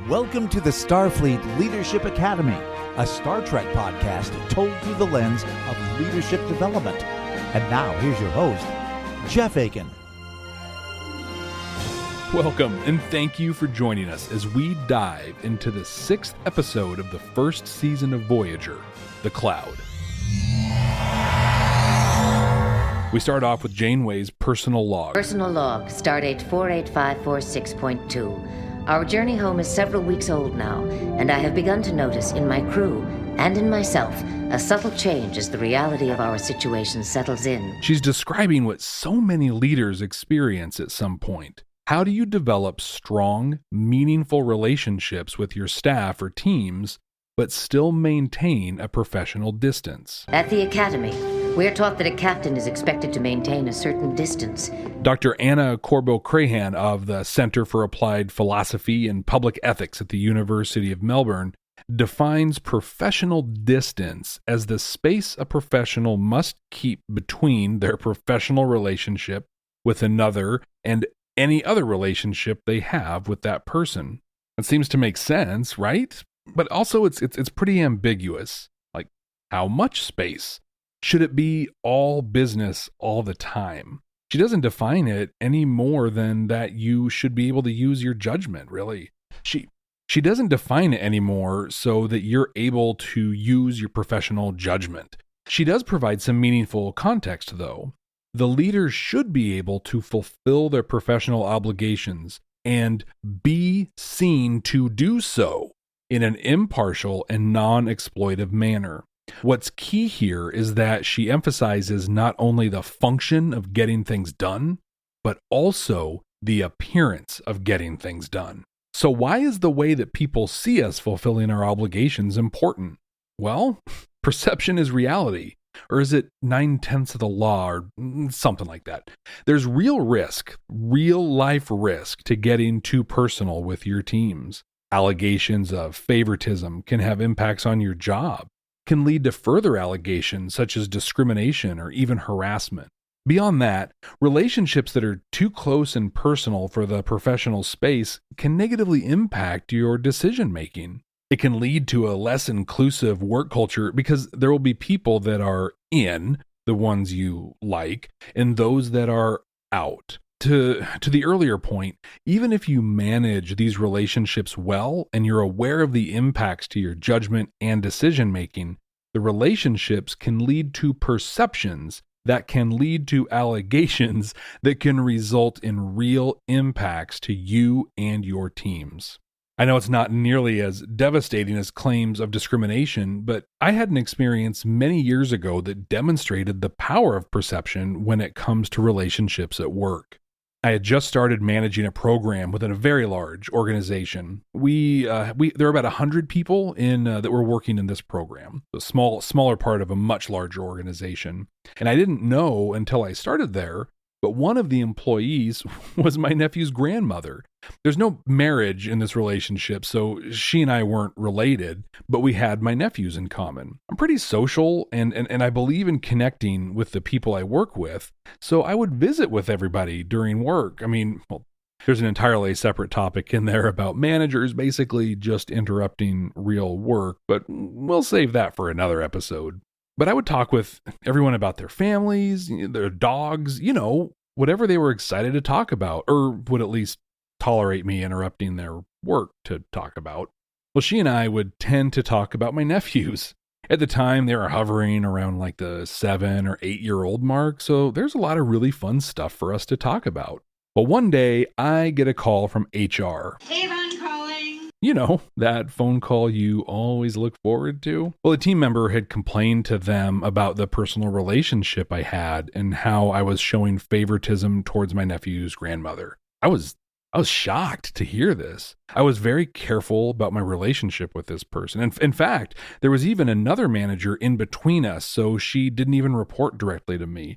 Welcome to the Starfleet Leadership Academy, a Star Trek podcast told through the lens of leadership development. And now, here's your host, Jeff Akin. Welcome, and thank you for joining us as we dive into the 6th episode of the first season of Voyager, The Cloud. We start off with Janeway's personal log. Personal log, stardate 48546.2. Our journey home is several weeks old now, and I have begun to notice in my crew and in myself a subtle change as the reality of our situation settles in. She's describing what so many leaders experience at some point. How do you develop strong, meaningful relationships with your staff or teams, but still maintain a professional distance? At the Academy, we are taught that a captain is expected to maintain a certain distance. Dr. Anna Corbo-Crahan of the Center for Applied Philosophy and Public Ethics at the University of Melbourne defines professional distance as the space a professional must keep between their professional relationship with another and any other relationship they have with that person. It seems to make sense, right? But also it's pretty ambiguous. Like, how much space? Should it be all business all the time? She doesn't define it any more than that you should be able to use your judgment, really. She doesn't define it anymore so that you're able to use your professional judgment. She does provide some meaningful context, though. The leaders should be able to fulfill their professional obligations and be seen to do so in an impartial and non-exploitive manner. What's key here is that she emphasizes not only the function of getting things done, but also the appearance of getting things done. So why is the way that people see us fulfilling our obligations important? Well, perception is reality. Or is it 9/10 of the law or something like that? There's real life risk to getting too personal with your teams. Allegations of favoritism can have impacts on your job, can lead to further allegations such as discrimination or even harassment. Beyond that, relationships that are too close and personal for the professional space can negatively impact your decision-making. It can lead to a less inclusive work culture because there will be people that are in, the ones you like, and those that are out. To the earlier point, even if you manage these relationships well and you're aware of the impacts to your judgment and decision-making, the relationships can lead to perceptions that can lead to allegations that can result in real impacts to you and your teams. I know it's not nearly as devastating as claims of discrimination, but I had an experience many years ago that demonstrated the power of perception when it comes to relationships at work. I had just started managing a program within a very large organization. There were about 100 people that were working in this program, a smaller part of a much larger organization. And I didn't know until I started there, but one of the employees was my nephew's grandmother. There's no marriage in this relationship, so she and I weren't related, but we had my nephews in common. I'm pretty social, and I believe in connecting with the people I work with, so I would visit with everybody during work. I mean, well, there's an entirely separate topic in there about managers basically just interrupting real work, but we'll save that for another episode. But I would talk with everyone about their families, their dogs, whatever they were excited to talk about, or would at least tolerate me interrupting their work to talk about. Well, she and I would tend to talk about my nephews. At the time, they were hovering around like the 7 or 8-year-old mark, so there's a lot of really fun stuff for us to talk about. Well, one day, I get a call from HR. Hey, Ron calling. That phone call you always look forward to. Well, a team member had complained to them about the personal relationship I had and how I was showing favoritism towards my nephew's grandmother. I was shocked to hear this. I was very careful about my relationship with this person. And in fact, there was even another manager in between us, so she didn't even report directly to me.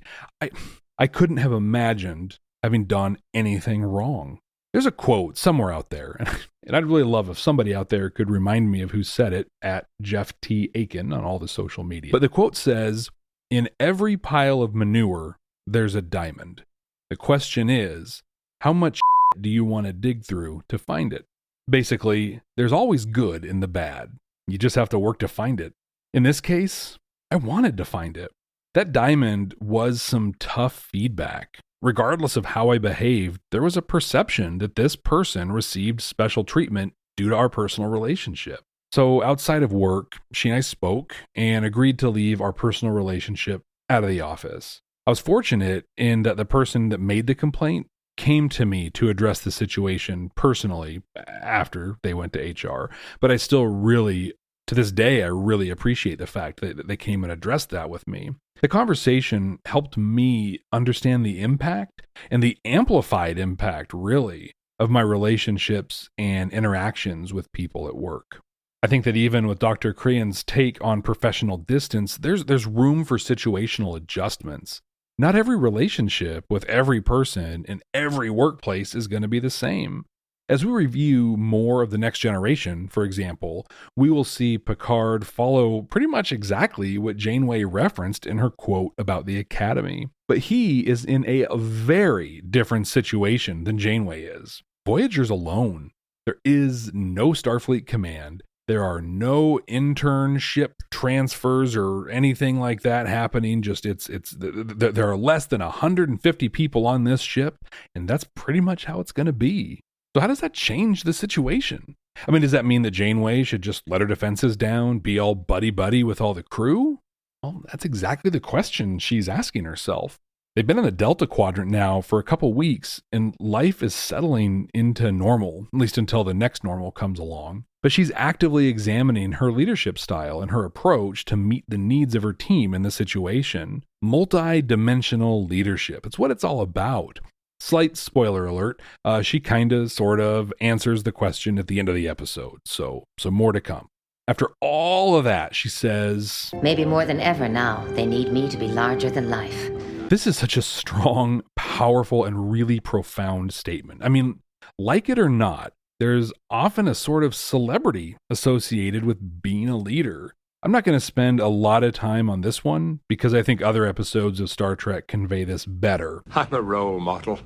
I couldn't have imagined having done anything wrong. There's a quote somewhere out there, and I'd really love if somebody out there could remind me of who said it at Jeff T. Akin on all the social media. But the quote says, "In every pile of manure, there's a diamond. The question is, how much do you want to dig through to find it?" Basically, there's always good in the bad. You just have to work to find it. In this case, I wanted to find it. That diamond was some tough feedback. Regardless of how I behaved, there was a perception that this person received special treatment due to our personal relationship. So outside of work, she and I spoke and agreed to leave our personal relationship out of the office. I was fortunate in that the person that made the complaint came to me to address the situation personally after they went to HR. But I still really, to this day, I really appreciate the fact that they came and addressed that with me. The conversation helped me understand the impact and the amplified impact, really, of my relationships and interactions with people at work. I think that even with Dr. Crean's take on professional distance, there's room for situational adjustments. Not every relationship with every person in every workplace is going to be the same. As we review more of The Next Generation, for example, we will see Picard follow pretty much exactly what Janeway referenced in her quote about the Academy. But he is in a very different situation than Janeway is. Voyager's alone. There is no Starfleet command. There are no internship transfers or anything like that happening. Just there are less than 150 people on this ship, and that's pretty much how it's going to be. So how does that change the situation? I mean, does that mean that Janeway should just let her defenses down, be all buddy-buddy with all the crew? Well, that's exactly the question she's asking herself. They've been in the Delta Quadrant now for a couple weeks, and life is settling into normal, at least until the next normal comes along. But she's actively examining her leadership style and her approach to meet the needs of her team in the situation. Multi-dimensional leadership. It's what it's all about. Slight spoiler alert, she sort of answers the question at the end of the episode, so more to come. After all of that, she says, Maybe more than ever now, they need me to be larger than life. This is such a strong, powerful, and really profound statement. I mean, like it or not, there's often a sort of celebrity associated with being a leader. I'm not going to spend a lot of time on this one because I think other episodes of Star Trek convey this better. I'm a role model.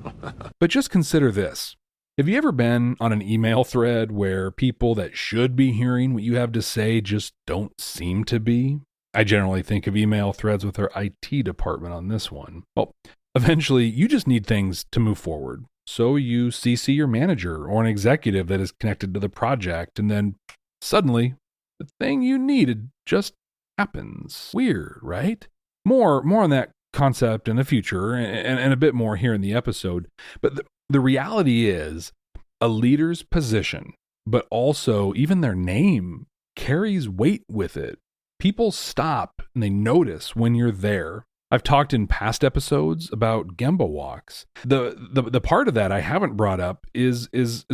But just consider this. Have you ever been on an email thread where people that should be hearing what you have to say just don't seem to be? I generally think of email threads with our IT department on this one. Well, eventually you just need things to move forward. So you CC your manager or an executive that is connected to the project, and then suddenly the thing you needed just happens. Weird, right? More on that concept in the future and a bit more here in the episode. But the reality is a leader's position, but also even their name carries weight with it. People stop and they notice when you're there. I've talked in past episodes about Gemba walks. The part of that I haven't brought up is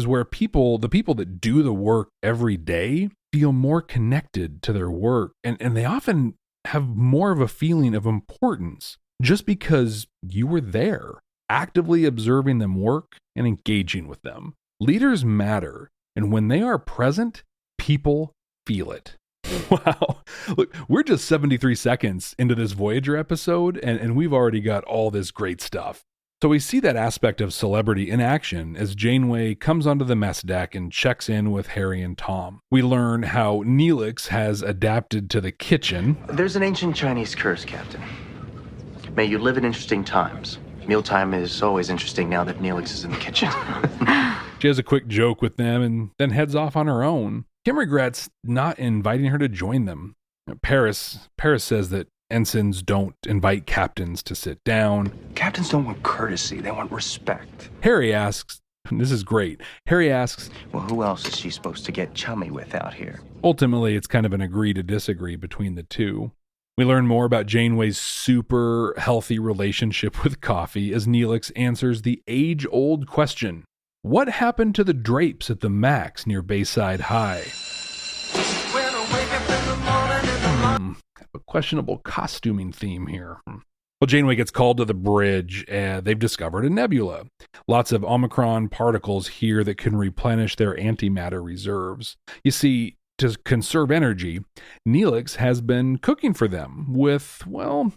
where the people that do the work every day feel more connected to their work, and they often have more of a feeling of importance just because you were there, actively observing them work and engaging with them. Leaders matter, and when they are present, people feel it. Wow. Look, we're just 73 seconds into this Voyager episode, and we've already got all this great stuff. So we see that aspect of celebrity in action as Janeway comes onto the mess deck and checks in with Harry and Tom. We learn how Neelix has adapted to the kitchen. There's an ancient Chinese curse, Captain. May you live in interesting times. Mealtime is always interesting now that Neelix is in the kitchen. She has a quick joke with them and then heads off on her own. Kim regrets not inviting her to join them. Paris says that ensigns don't invite captains to sit down. Captains don't want courtesy, they want respect. Harry asks, and this is great, Harry asks, Well, who else is she supposed to get chummy with out here? Ultimately, it's kind of an agree to disagree between the two. We learn more about Janeway's super healthy relationship with coffee as Neelix answers the age-old question. What happened to the drapes at the Max near Bayside High? A questionable costuming theme here. Well, Janeway gets called to the bridge, and they've discovered a nebula. Lots of Omicron particles here that can replenish their antimatter reserves. You see, to conserve energy, Neelix has been cooking for them with, well,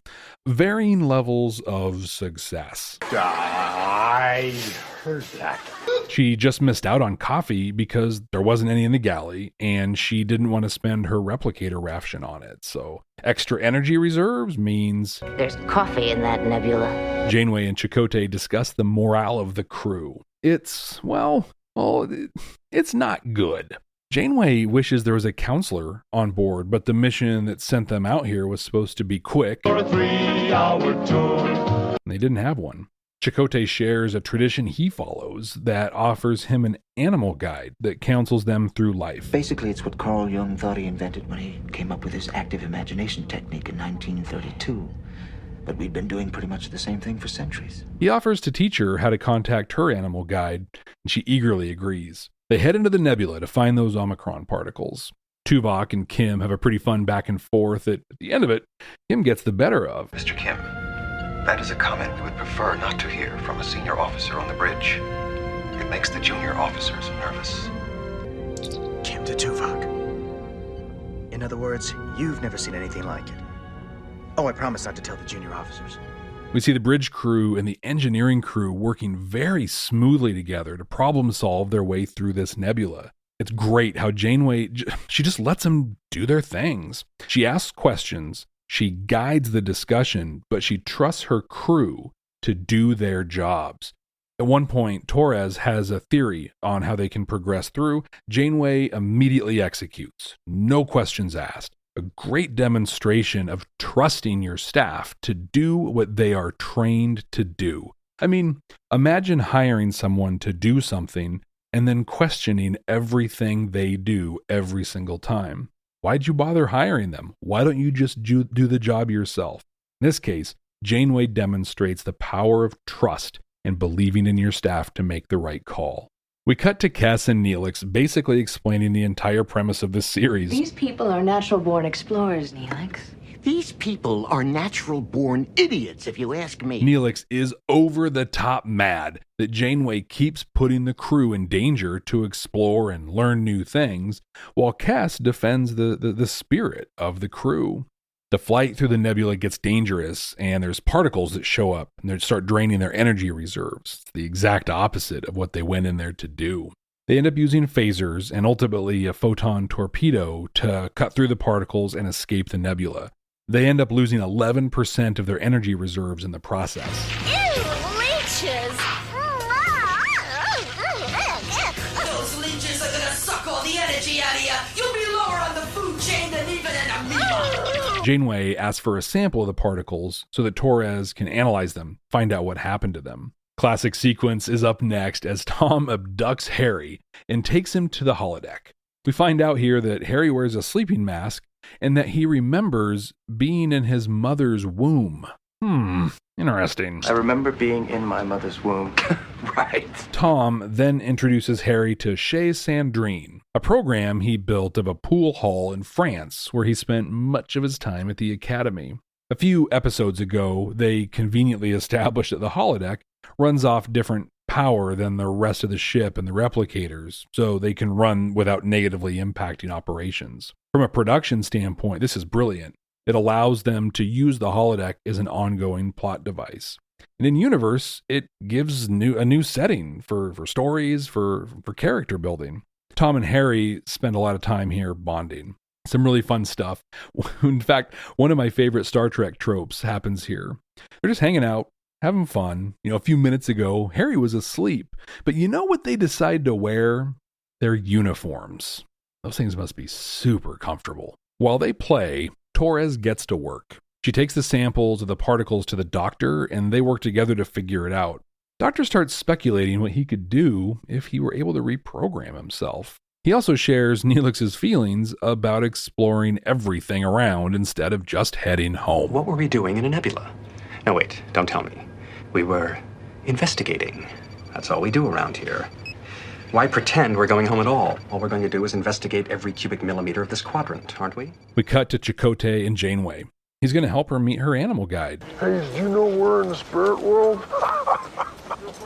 varying levels of success. I heard that. She just missed out on coffee because there wasn't any in the galley, and she didn't want to spend her replicator ration on it. So extra energy reserves means There's coffee in that nebula. Janeway and Chakotay discuss the morale of the crew. It's not good. Janeway wishes there was a counselor on board, but the mission that sent them out here was supposed to be quick. For a 3-hour tour. And they didn't have one. Chakotay shares a tradition he follows that offers him an animal guide that counsels them through life. Basically, it's what Carl Jung thought he invented when he came up with his active imagination technique in 1932. But we've been doing pretty much the same thing for centuries. He offers to teach her how to contact her animal guide, and she eagerly agrees. They head into the nebula to find those Omicron particles. Tuvok and Kim have a pretty fun back and forth that, at the end of it, Kim gets the better of. Mr. Kim, that is a comment we would prefer not to hear from a senior officer on the bridge. It makes the junior officers nervous. Kim to Tuvok. In other words, you've never seen anything like it. Oh, I promise not to tell the junior officers. We see the bridge crew and the engineering crew working very smoothly together to problem solve their way through this nebula. It's great how Janeway, she just lets them do their things. She asks questions, she guides the discussion, but she trusts her crew to do their jobs. At one point, Torres has a theory on how they can progress through. Janeway immediately executes, no questions asked. A great demonstration of trusting your staff to do what they are trained to do. I mean, imagine hiring someone to do something and then questioning everything they do every single time. Why'd you bother hiring them? Why don't you just do the job yourself? In this case, Janeway demonstrates the power of trust and believing in your staff to make the right call. We cut to Kes and Neelix basically explaining the entire premise of this series. These people are natural-born explorers, Neelix. These people are natural-born idiots, if you ask me. Neelix is over the top mad that Janeway keeps putting the crew in danger to explore and learn new things, while Kes defends the spirit of the crew. The flight through the nebula gets dangerous, and there's particles that show up, and they start draining their energy reserves. It's the exact opposite of what they went in there to do. They end up using phasers and ultimately a photon torpedo to cut through the particles and escape the nebula. They end up losing 11% of their energy reserves in the process. Ew, leeches! Those leeches are gonna suck all the energy out of you. You'll be lower on the food chain than even an amoeba. Janeway asks for a sample of the particles so that Torres can analyze them, find out what happened to them. Classic sequence is up next as Tom abducts Harry and takes him to the holodeck. We find out here that Harry wears a sleeping mask and that he remembers being in his mother's womb. Interesting. I remember being in my mother's womb. Right. Tom then introduces Harry to Chez Sandrine, a program he built of a pool hall in France where he spent much of his time at the academy. A few episodes ago, they conveniently established that the holodeck runs off different power than the rest of the ship and the replicators, so they can run without negatively impacting operations. From a production standpoint, this is brilliant. It allows them to use the holodeck as an ongoing plot device. And in universe, it gives a new setting for stories, for character building. Tom and Harry spend a lot of time here bonding. Some really fun stuff. In fact, one of my favorite Star Trek tropes happens here. They're just hanging out, having fun. A few minutes ago, Harry was asleep. But you know what they decide to wear? Their uniforms. Those things must be super comfortable. While they play, Torres gets to work. She takes the samples of the particles to the doctor, and they work together to figure it out. Doctor starts speculating what he could do if he were able to reprogram himself. He also shares Neelix's feelings about exploring everything around instead of just heading home. What were we doing in a nebula? No, wait, don't tell me. We were investigating. That's all we do around here. Why pretend we're going home at all? All we're going to do is investigate every cubic millimeter of this quadrant, aren't we? We cut to Chakotay and Janeway. He's going to help her meet her animal guide. Hey, did you know we're in the spirit world?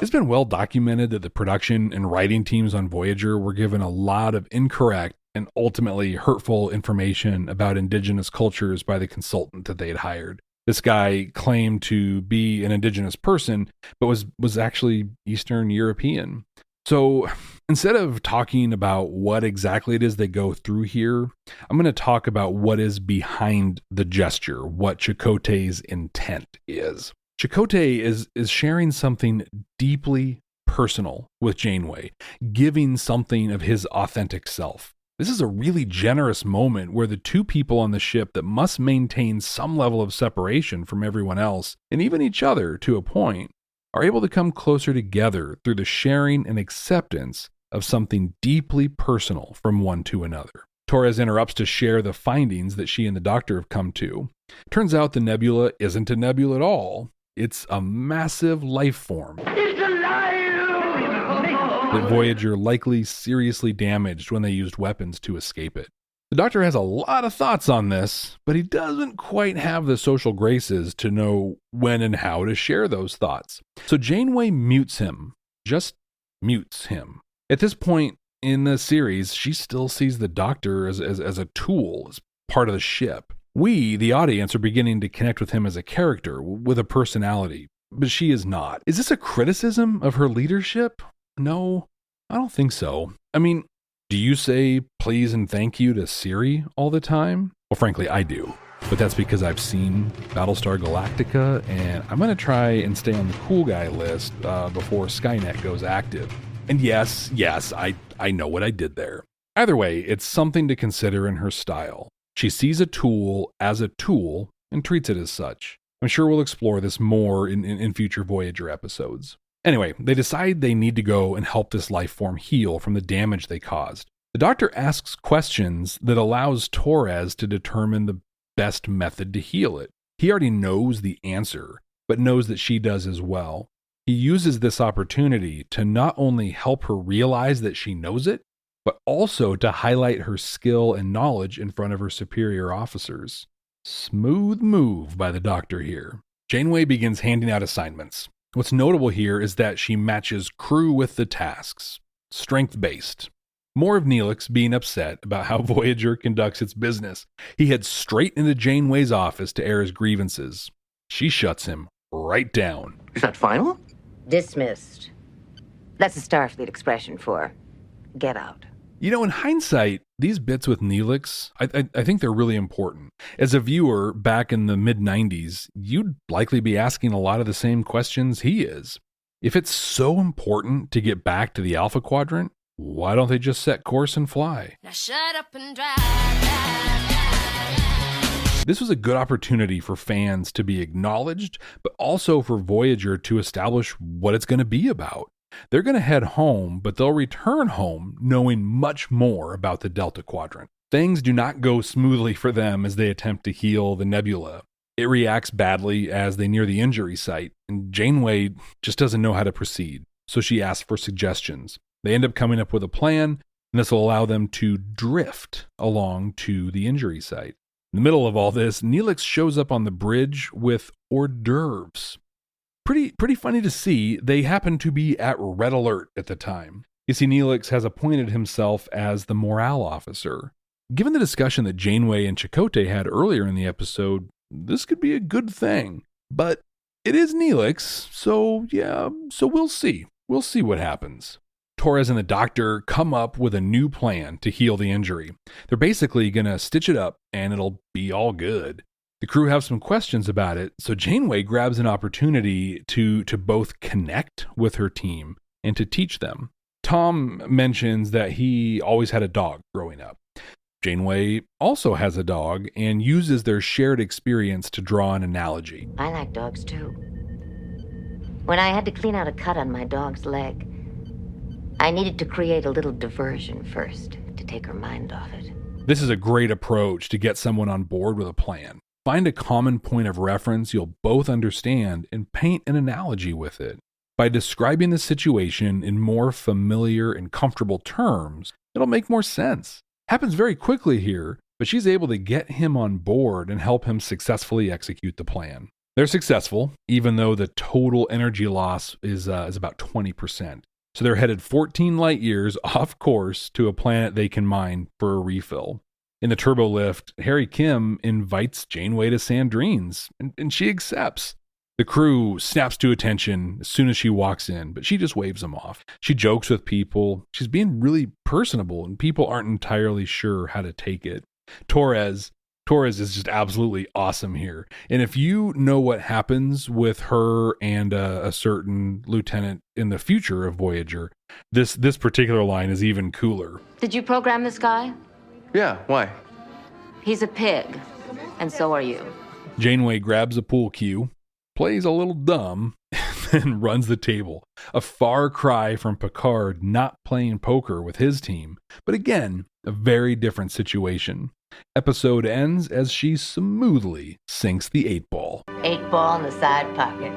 It's been well documented that the production and writing teams on Voyager were given a lot of incorrect and ultimately hurtful information about indigenous cultures by the consultant that they had hired. This guy claimed to be an indigenous person, but was actually Eastern European. So instead of talking about what exactly it is they go through here, I'm going to talk about what is behind the gesture, what Chakotay's intent is. Chakotay is sharing something deeply personal with Janeway, giving something of his authentic self. This is a really generous moment where the two people on the ship that must maintain some level of separation from everyone else, and even each other to a point, are able to come closer together through the sharing and acceptance of something deeply personal from one to another. Torres interrupts to share the findings that she and the doctor have come to. Turns out the nebula isn't a nebula at all. It's a massive life form. It's alive! That Voyager likely seriously damaged when they used weapons to escape it. The doctor has a lot of thoughts on this, but he doesn't quite have the social graces to know when and how to share those thoughts. So Janeway mutes him, just mutes him. At this point in the series, she still sees the doctor as a tool, as part of the ship. We, the audience, are beginning to connect with him as a character, with a personality, but she is not. Is this a criticism of her leadership? No, I don't think so. I mean, do you say please and thank you to Siri all the time? Well, frankly, I do. But that's because I've seen Battlestar Galactica, and I'm going to try and stay on the cool guy list before Skynet goes active. And yes, I know what I did there. Either way, it's something to consider in her style. She sees a tool as a tool and treats it as such. I'm sure we'll explore this more in future Voyager episodes. Anyway, they decide they need to go and help this life form heal from the damage they caused. The doctor asks questions that allows Torres to determine the best method to heal it. He already knows the answer, but knows that she does as well. He uses this opportunity to not only help her realize that she knows it, but also to highlight her skill and knowledge in front of her superior officers. Smooth move by the doctor here. Janeway begins handing out assignments. What's notable here is that she matches crew with the tasks, strength-based. More of Neelix being upset about how Voyager conducts its business. He heads straight into Janeway's office to air his grievances. She shuts him right down. Is that final? Dismissed. That's a Starfleet expression for get out. You know, in hindsight, these bits with Neelix, I think they're really important. As a viewer back in the mid-90s, you'd likely be asking a lot of the same questions he is. If it's so important to get back to the Alpha Quadrant, why don't they just set course and fly? Now shut up and drive. This was a good opportunity for fans to be acknowledged, but also for Voyager to establish what it's going to be about. They're going to head home, but they'll return home knowing much more about the Delta Quadrant. Things do not go smoothly for them as they attempt to heal the nebula. It reacts badly as they near the injury site, and Janeway just doesn't know how to proceed, so she asks for suggestions. They end up coming up with a plan, and this will allow them to drift along to the injury site. In the middle of all this, Neelix shows up on the bridge with hors d'oeuvres. Pretty funny to see. They happen to be at red alert at the time. You see, Neelix has appointed himself as the morale officer. Given the discussion that Janeway and Chakotay had earlier in the episode, this could be a good thing. But it is Neelix, so we'll see. We'll see what happens. Torres and the doctor come up with a new plan to heal the injury. They're basically going to stitch it up and it'll be all good. The crew have some questions about it, so Janeway grabs an opportunity to both connect with her team and to teach them. Tom mentions that he always had a dog growing up. Janeway also has a dog and uses their shared experience to draw an analogy. I like dogs too. When I had to clean out a cut on my dog's leg, I needed to create a little diversion first to take her mind off it. This is a great approach to get someone on board with a plan. Find a common point of reference you'll both understand and paint an analogy with it. By describing the situation in more familiar and comfortable terms, it'll make more sense. Happens very quickly here, but she's able to get him on board and help him successfully execute the plan. They're successful, even though the total energy loss is about 20%. So they're headed 14 light years off course to a planet they can mine for a refill. In the turbo lift, Harry Kim invites Janeway to Sandrine's, and she accepts. The crew snaps to attention as soon as she walks in, but she just waves them off. She jokes with people. She's being really personable, and people aren't entirely sure how to take it. Torres is just absolutely awesome here. And if you know what happens with her and a certain lieutenant in the future of Voyager, this particular line is even cooler. Did you program this guy? Yeah, why? He's a pig, and so are you. Janeway grabs a pool cue, plays a little dumb, and runs the table. A far cry from Picard not playing poker with his team, but again, a very different situation. Episode ends as she smoothly sinks the 8-ball. 8-ball in the side pocket.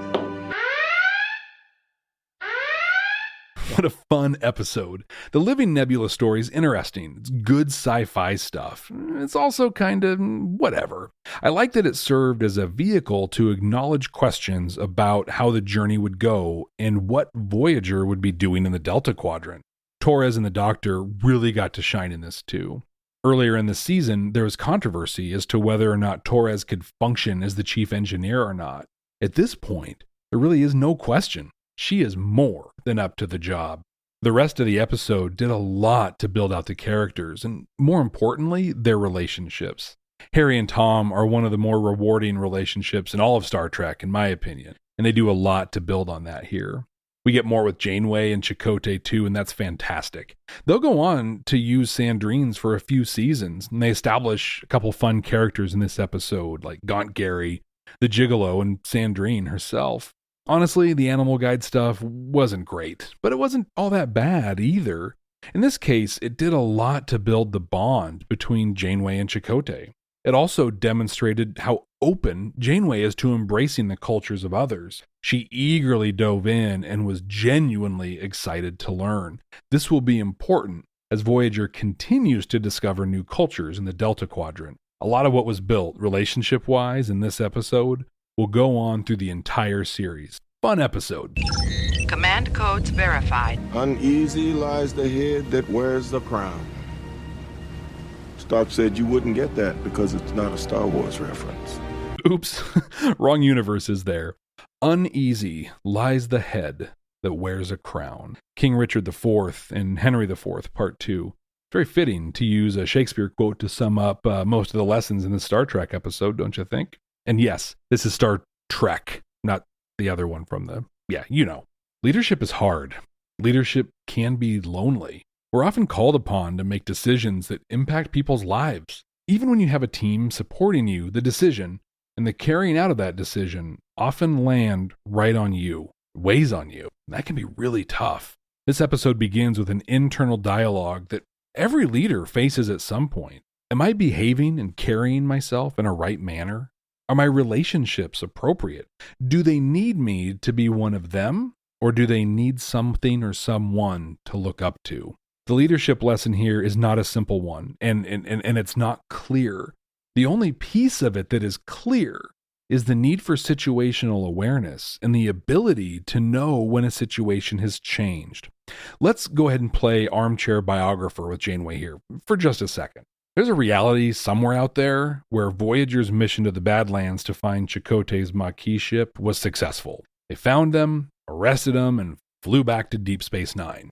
What a fun episode. The Living Nebula story is interesting. It's good sci-fi stuff. It's also kind of whatever. I like that it served as a vehicle to acknowledge questions about how the journey would go and what Voyager would be doing in the Delta Quadrant. Torres and the Doctor really got to shine in this too. Earlier in the season, there was controversy as to whether or not Torres could function as the chief engineer or not. At this point, there really is no question. She is more than up to the job. The rest of the episode did a lot to build out the characters, and more importantly, their relationships. Harry and Tom are one of the more rewarding relationships in all of Star Trek, in my opinion, and they do a lot to build on that here. We get more with Janeway and Chakotay too, and that's fantastic. They'll go on to use Sandrines for a few seasons, and they establish a couple fun characters in this episode, like Gaunt Gary, the Gigolo, and Sandrine herself. Honestly, the Animal Guide stuff wasn't great, but it wasn't all that bad either. In this case, it did a lot to build the bond between Janeway and Chakotay. It also demonstrated how open Janeway is to embracing the cultures of others. She eagerly dove in and was genuinely excited to learn. This will be important as Voyager continues to discover new cultures in the Delta Quadrant. A lot of what was built relationship-wise in this episode will go on through the entire series. Fun episode. Command codes verified. Uneasy lies the head that wears the crown. Stark said you wouldn't get that because it's not a Star Wars reference. Oops, wrong universes there. Uneasy lies the head that wears a crown. King Richard IV and Henry IV, Part 2. Very fitting to use a Shakespeare quote to sum up most of the lessons in the Star Trek episode, don't you think? And yes, this is Star Trek, not the other one from the, Leadership is hard. Leadership can be lonely. We're often called upon to make decisions that impact people's lives. Even when you have a team supporting you, the decision and the carrying out of that decision often land right on you, weighs on you. That can be really tough. This episode begins with an internal dialogue that every leader faces at some point. Am I behaving and carrying myself in a right manner? Are my relationships appropriate? Do they need me to be one of them, or do they need something or someone to look up to? The leadership lesson here is not a simple one, and it's not clear. The only piece of it that is clear is the need for situational awareness and the ability to know when a situation has changed. Let's go ahead and play armchair biographer with Janeway here for just a second. There's a reality somewhere out there where Voyager's mission to the Badlands to find Chakotay's Maquis ship was successful. They found them, arrested them, and flew back to Deep Space Nine.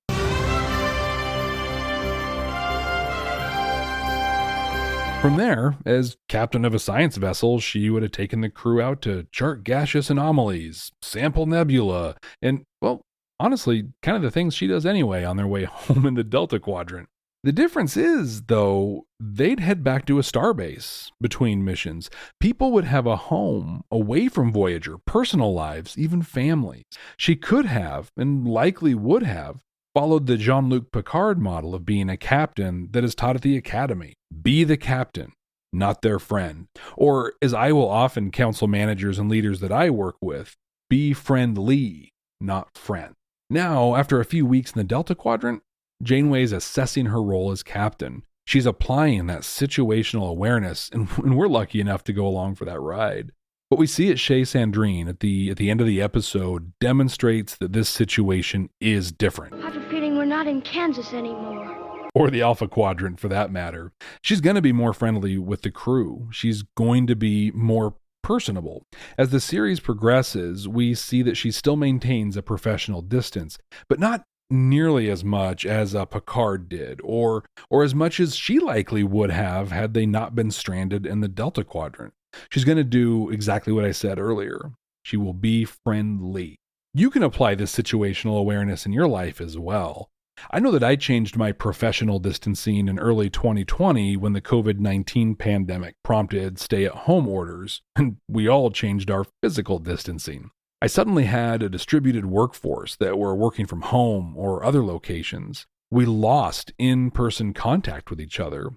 From there, as captain of a science vessel, she would have taken the crew out to chart gaseous anomalies, sample nebula, and, well, honestly, kind of the things she does anyway on their way home in the Delta Quadrant. The difference is, though, they'd head back to a starbase between missions. People would have a home away from Voyager, personal lives, even families. She could have, and likely would have, followed the Jean-Luc Picard model of being a captain that is taught at the academy. Be the captain, not their friend. Or, as I will often counsel managers and leaders that I work with, be friendly, not friend. Now, after a few weeks in the Delta Quadrant, Janeway's assessing her role as captain. She's applying that situational awareness, and we're lucky enough to go along for that ride. What we see at Chez Sandrine at the end of the episode demonstrates that this situation is different. I have a feeling we're not in Kansas anymore. Or the Alpha Quadrant, for that matter. She's going to be more friendly with the crew. She's going to be more personable. As the series progresses, we see that she still maintains a professional distance, but not nearly as much as Picard did, or as much as she likely would have had they not been stranded in the Delta Quadrant. She's going to do exactly what I said earlier. She will be friendly. You can apply this situational awareness in your life as well. I know that I changed my professional distancing in early 2020 when the COVID-19 pandemic prompted stay-at-home orders, and we all changed our physical distancing. I suddenly had a distributed workforce that were working from home or other locations. We lost in-person contact with each other.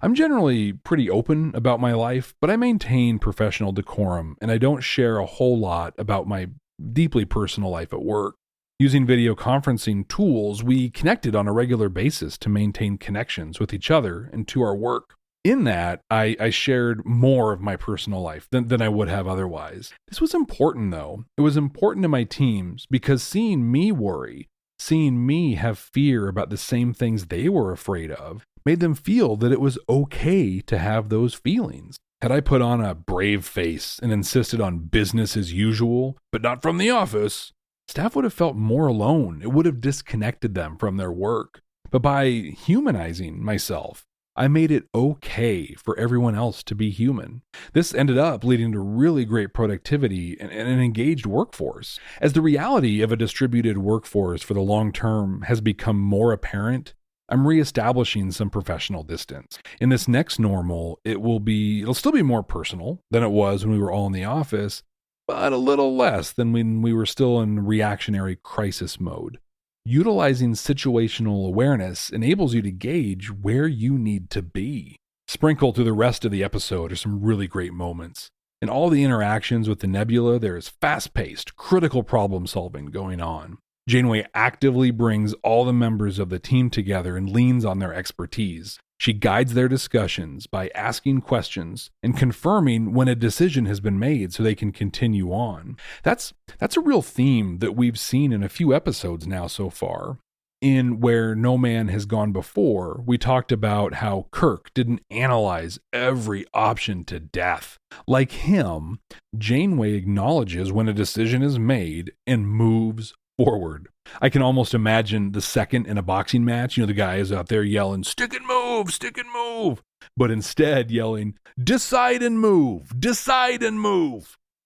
I'm generally pretty open about my life, but I maintain professional decorum, and I don't share a whole lot about my deeply personal life at work. Using video conferencing tools, we connected on a regular basis to maintain connections with each other and to our work. In that, I shared more of my personal life than I would have otherwise. This was important, though. It was important to my teams because seeing me worry, seeing me have fear about the same things they were afraid of, made them feel that it was okay to have those feelings. Had I put on a brave face and insisted on business as usual, but not from the office, staff would have felt more alone. It would have disconnected them from their work. But by humanizing myself, I made it okay for everyone else to be human. This ended up leading to really great productivity and an engaged workforce. As the reality of a distributed workforce for the long term has become more apparent, I'm reestablishing some professional distance. In this next normal, it'll still be more personal than it was when we were all in the office, but a little less than when we were still in reactionary crisis mode. Utilizing situational awareness enables you to gauge where you need to be. Sprinkled through the rest of the episode are some really great moments. In all the interactions with the nebula, there is fast-paced, critical problem solving going on. Janeway actively brings all the members of the team together and leans on their expertise. She guides their discussions by asking questions and confirming when a decision has been made so they can continue on. That's a real theme that we've seen in a few episodes now so far. In Where No Man Has Gone Before, we talked about how Kirk didn't analyze every option to death. Like him, Janeway acknowledges when a decision is made and moves forward. I can almost imagine the second in a boxing match, the guy is out there yelling, stick and move, but instead yelling, decide and move.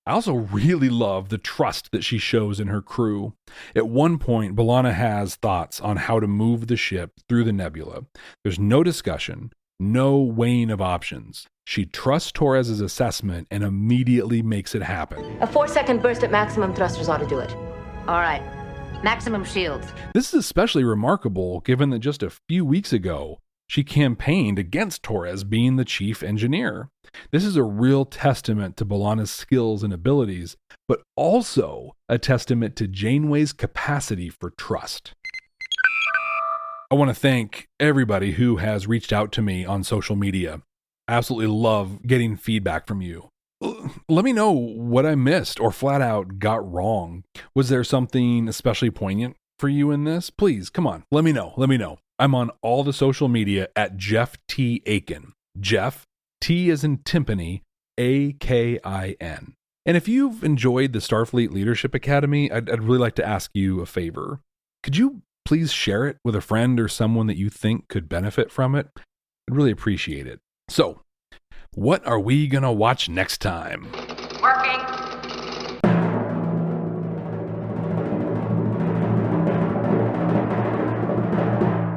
I also really love the trust that she shows in her crew. At one point, B'Elanna has thoughts on how to move the ship through the nebula. There's no discussion, no weighing of options. She trusts Torres's assessment and immediately makes it happen. A 4-second burst at maximum thrusters ought to do it. All right. Maximum shields. This is especially remarkable given that just a few weeks ago, she campaigned against Torres being the chief engineer. This is a real testament to B'Elanna's skills and abilities, but also a testament to Janeway's capacity for trust. I want to thank everybody who has reached out to me on social media. I absolutely love getting feedback from you. Let me know what I missed or flat out got wrong. Was there something especially poignant for you in this? Please, come on, let me know. I'm on all the social media at Jeff T. Akin. Jeff, T as in timpani, A-K-I-N. And if you've enjoyed the Starfleet Leadership Academy, I'd really like to ask you a favor. Could you please share it with a friend or someone that you think could benefit from it? I'd really appreciate it. So, what are we going to watch next time? Working.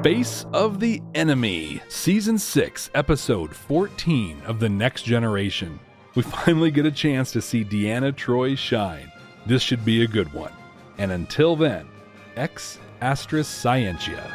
Face of the Enemy, Season 6, Episode 14 of The Next Generation. We finally get a chance to see Deanna Troi shine. This should be a good one. And until then, ex Astra Scientia.